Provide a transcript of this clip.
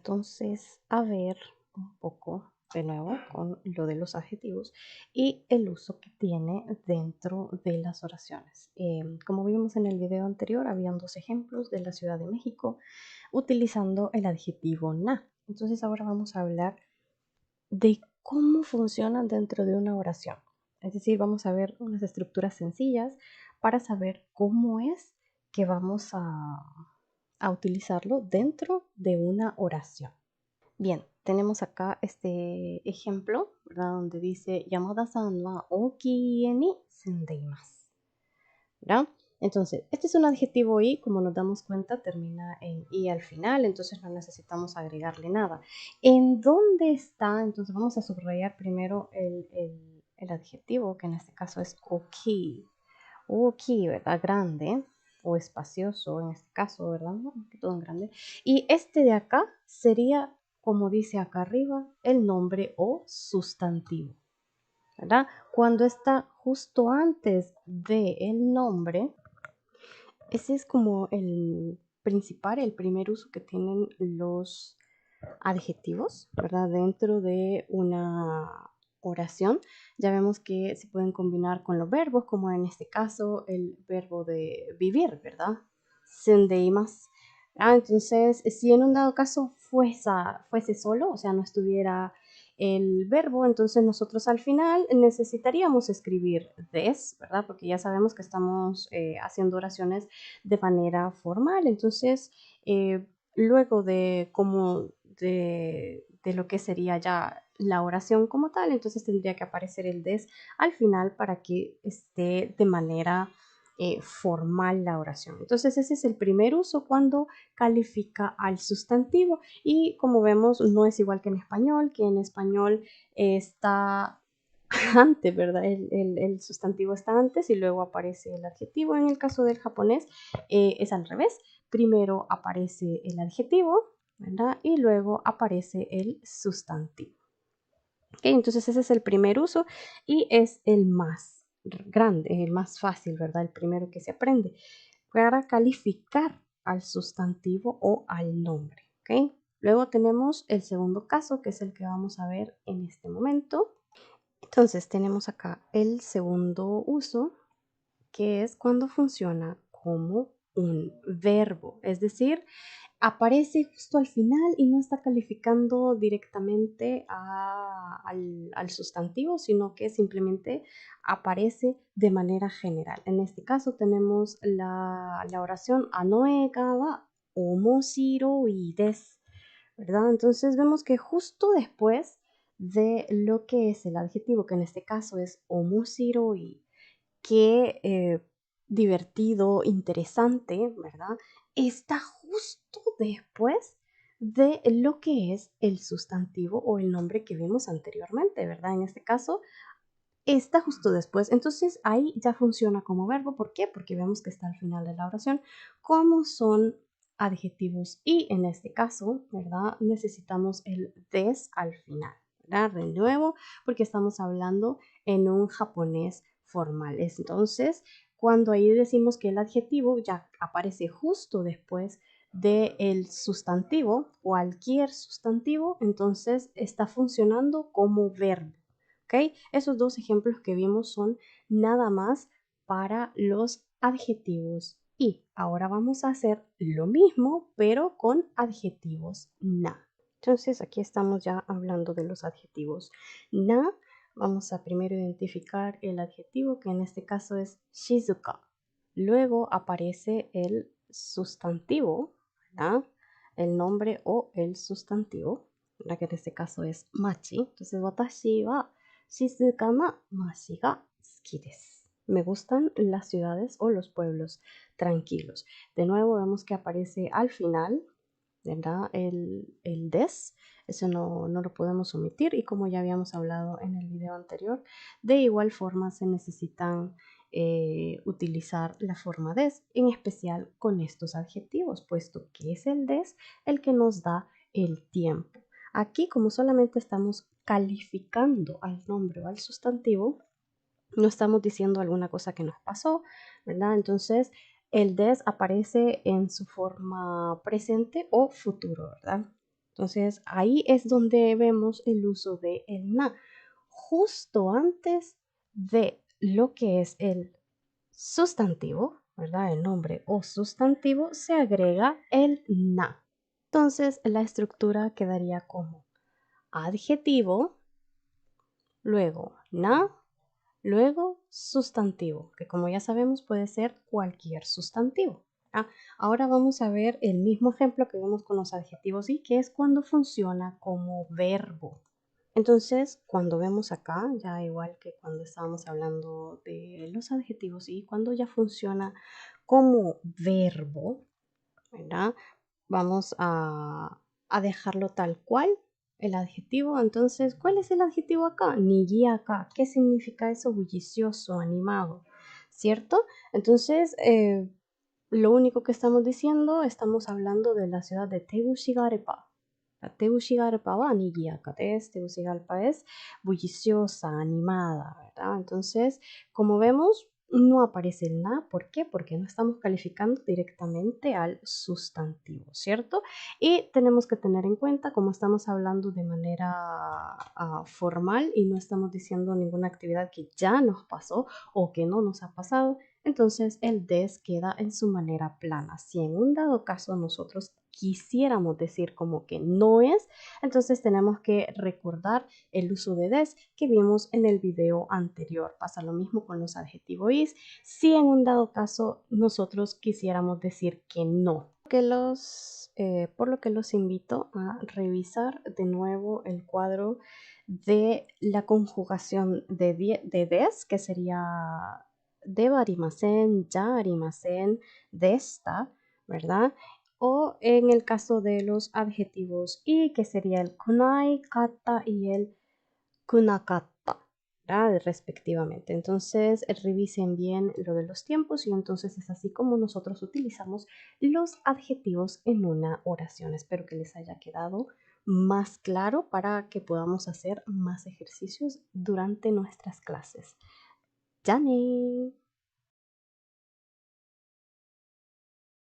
entonces a ver un poco de nuevo con lo de los adjetivos y el uso que tiene dentro de las oraciones. Como vimos en el video anterior, habían dos ejemplos de la Ciudad de México utilizando el adjetivo na. Entonces ahora vamos a hablar de cómo funcionan dentro de una oración. Es decir, vamos a ver unas estructuras sencillas para saber cómo es que vamos a utilizarlo dentro de una oración. Bien, tenemos acá este ejemplo, ¿verdad? Donde dice Yamada-san wa oki ni sendeimasu, ¿verdad? Entonces, este es un adjetivo i, como nos damos cuenta, termina en i al final, entonces no necesitamos agregarle nada. ¿En dónde está? Entonces vamos a subrayar primero el adjetivo, que en este caso es oki. Oki, ¿verdad? Grande o espacioso en este caso, ¿verdad? No, todo en grande. Y este de acá sería, como dice acá arriba, el nombre o sustantivo, ¿verdad? Cuando está justo antes del nombre, ese es como el principal, el primer uso que tienen los adjetivos, ¿verdad? Dentro de una oración, ya vemos que se pueden combinar con los verbos, como en este caso el verbo de vivir, ¿verdad? Sendeimasu. Entonces, si en un dado caso fuese solo, o sea, no estuviera el verbo, entonces nosotros al final necesitaríamos escribir des, ¿verdad? Porque ya sabemos que estamos haciendo oraciones de manera formal. Entonces, luego de lo que sería ya la oración como tal, entonces tendría que aparecer el des al final para que esté de manera formal la oración. Entonces ese es el primer uso cuando califica al sustantivo y como vemos no es igual que en español está antes, ¿verdad? El sustantivo está antes y luego aparece el adjetivo. En el caso del japonés es al revés. Primero aparece el adjetivo, ¿verdad? Y luego aparece el sustantivo. ¿Okay? Entonces ese es el primer uso y es el más grande, el más fácil, ¿verdad? El primero que se aprende para calificar al sustantivo o al nombre. ¿Ok? Luego tenemos el segundo caso, que es el que vamos a ver en este momento. Entonces tenemos acá el segundo uso, que es cuando funciona como un verbo, es decir, aparece justo al final y no está calificando directamente al sustantivo, sino que simplemente aparece de manera general. En este caso tenemos la oración Anoe ga wa omoshiroi desu, ¿verdad? Entonces vemos que justo después de lo que es el adjetivo, que en este caso es omoshiroi, que divertido, interesante, ¿verdad? Está justo después de lo que es el sustantivo o el nombre que vimos anteriormente, ¿verdad? En este caso, está justo después. Entonces ahí ya funciona como verbo. ¿Por qué? Porque vemos que está al final de la oración. ¿Cómo son adjetivos? Y en este caso, ¿verdad? Necesitamos el des al final, ¿verdad? De nuevo, porque estamos hablando en un japonés formal. Entonces, cuando ahí decimos que el adjetivo ya aparece justo después del sustantivo, cualquier sustantivo, entonces está funcionando como verbo. ¿Ok? Esos dos ejemplos que vimos son nada más para los adjetivos y ahora vamos a hacer lo mismo pero con adjetivos na. Entonces aquí estamos ya hablando de los adjetivos na. Vamos a primero identificar el adjetivo, que en este caso es shizuka. Luego aparece el sustantivo, ¿verdad? El nombre o el sustantivo, la que en este caso es machi. Entonces watashi wa shizukana machi ga suki desu. Me gustan las ciudades o los pueblos tranquilos. De nuevo vemos que aparece al final, ¿verdad? El des, eso no lo podemos omitir y como ya habíamos hablado en el video anterior, de igual forma se necesitan utilizar la forma des, en especial con estos adjetivos, puesto que es el des el que nos da el tiempo. Aquí, como solamente estamos calificando al nombre o al sustantivo, no estamos diciendo alguna cosa que nos pasó, ¿verdad? Entonces, el des aparece en su forma presente o futuro, ¿verdad? Entonces, ahí es donde vemos el uso de el na, justo antes de lo que es el sustantivo, ¿verdad? El nombre o sustantivo se agrega el na. Entonces, la estructura quedaría como adjetivo, luego na, luego sustantivo, que como ya sabemos puede ser cualquier sustantivo. Ahora vamos a ver el mismo ejemplo que vemos con los adjetivos y que es cuando funciona como verbo. Entonces, cuando vemos acá, ya igual que cuando estábamos hablando de los adjetivos y cuando ya funciona como verbo, ¿verdad? Vamos a dejarlo tal cual el adjetivo. Entonces, ¿cuál es el adjetivo acá? Nigiyaka. ¿Qué significa eso? Bullicioso, animado, ¿cierto? Entonces, lo único que estamos diciendo, estamos hablando de la ciudad de Tegucigalpa. La Tegucigalpa wa nigiyaka desu. Tegucigalpa es bulliciosa, animada, ¿verdad? Entonces, como vemos, no aparece el na. ¿Por qué? Porque no estamos calificando directamente al sustantivo, ¿cierto? Y tenemos que tener en cuenta, como estamos hablando de manera formal y no estamos diciendo ninguna actividad que ya nos pasó o que no nos ha pasado, entonces el des queda en su manera plana. Si en un dado caso nosotros quisiéramos decir como que no es, entonces tenemos que recordar el uso de des que vimos en el video anterior. Pasa lo mismo con los adjetivos is. Si en un dado caso nosotros quisiéramos decir que no. Por lo que los invito a revisar de nuevo el cuadro de la conjugación de des, que sería deba arimasen, ya arimasen, desta, ¿verdad? O en el caso de los adjetivos y, que sería el kunai, kata y el kunakatta, ¿verdad? Respectivamente. Entonces, revisen bien lo de los tiempos y entonces es así como nosotros utilizamos los adjetivos en una oración. Espero que les haya quedado más claro para que podamos hacer más ejercicios durante nuestras clases. ¡Ya!